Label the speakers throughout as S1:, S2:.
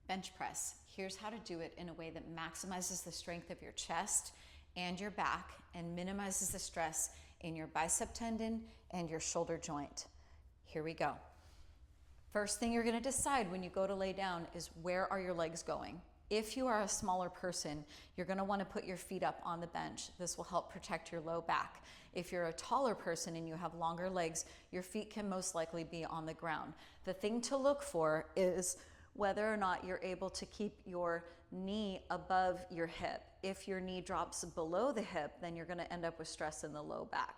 S1: Bench press. Here's how to do it in a way that maximizes the strength of your chest and your back and minimizes the stress in your bicep tendon and your shoulder joint. Here we go. First thing you're going to decide when you go to lay down is where are your legs going? If you are a smaller person, you're going to want to put your feet up on the bench. This will help protect your low back. If you're a taller person and you have longer legs, your feet can most likely be on the ground. The thing to look for is whether or not you're able to keep your knee above your hip. If your knee drops below the hip, then you're going to end up with stress in the low back.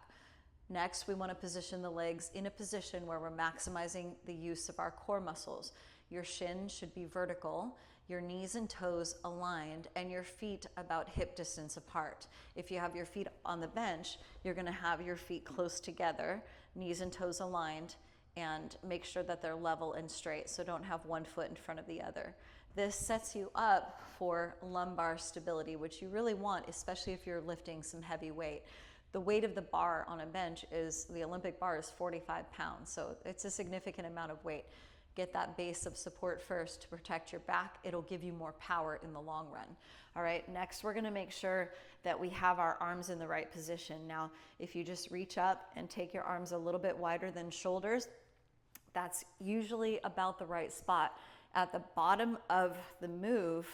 S1: Next, we want to position the legs in a position where we're maximizing the use of our core muscles. Your shin should be vertical, your knees and toes aligned, and your feet about hip distance apart. If you have your feet on the bench, you're going to have your feet close together, knees and toes aligned, and make sure that they're level and straight, so don't have one foot in front of the other. This sets you up for lumbar stability, which you really want, especially if you're lifting some heavy weight. The weight of the bar on a bench the Olympic bar is 45 pounds, so it's a significant amount of weight. Get that base of support first to protect your back. It'll give you more power in the long run. All right, next we're gonna make sure that we have our arms in the right position. Now, if you just reach up and take your arms a little bit wider than shoulders, that's usually about the right spot. At the bottom of the move,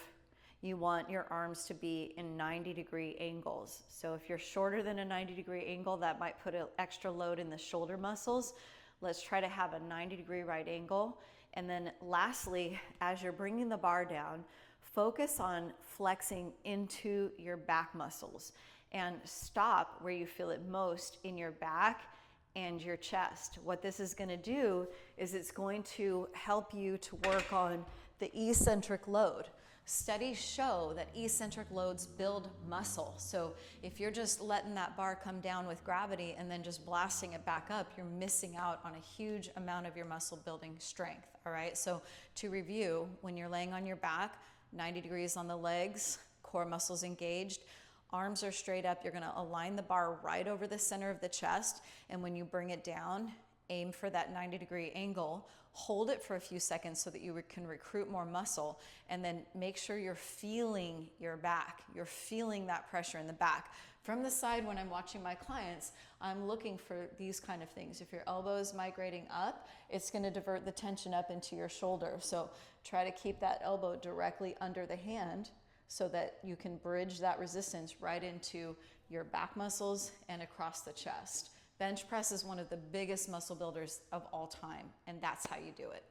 S1: you want your arms to be in 90-degree angles. So if you're shorter than a 90-degree angle, that might put an extra load in the shoulder muscles. Let's try to have a 90-degree right angle. And then lastly, as you're bringing the bar down, focus on flexing into your back muscles and stop where you feel it most in your back and your chest. What this is going to do is it's going to help you to work on the eccentric load. Studies show that eccentric loads build muscle. So if you're just letting that bar come down with gravity and then just blasting it back up, you're missing out on a huge amount of your muscle building strength, all right? So to review, when you're laying on your back, 90 degrees on the legs, core muscles engaged, arms are straight up, you're gonna align the bar right over the center of the chest, and when you bring it down, aim for that 90-degree angle, hold it for a few seconds so that you can recruit more muscle, and then make sure you're feeling your back. You're feeling that pressure in the back. From the side, when I'm watching my clients, I'm looking for these kind of things. If your elbow is migrating up, it's gonna divert the tension up into your shoulder. So try to keep that elbow directly under the hand so that you can bridge that resistance right into your back muscles and across the chest. Bench press is one of the biggest muscle builders of all time, and that's how you do it.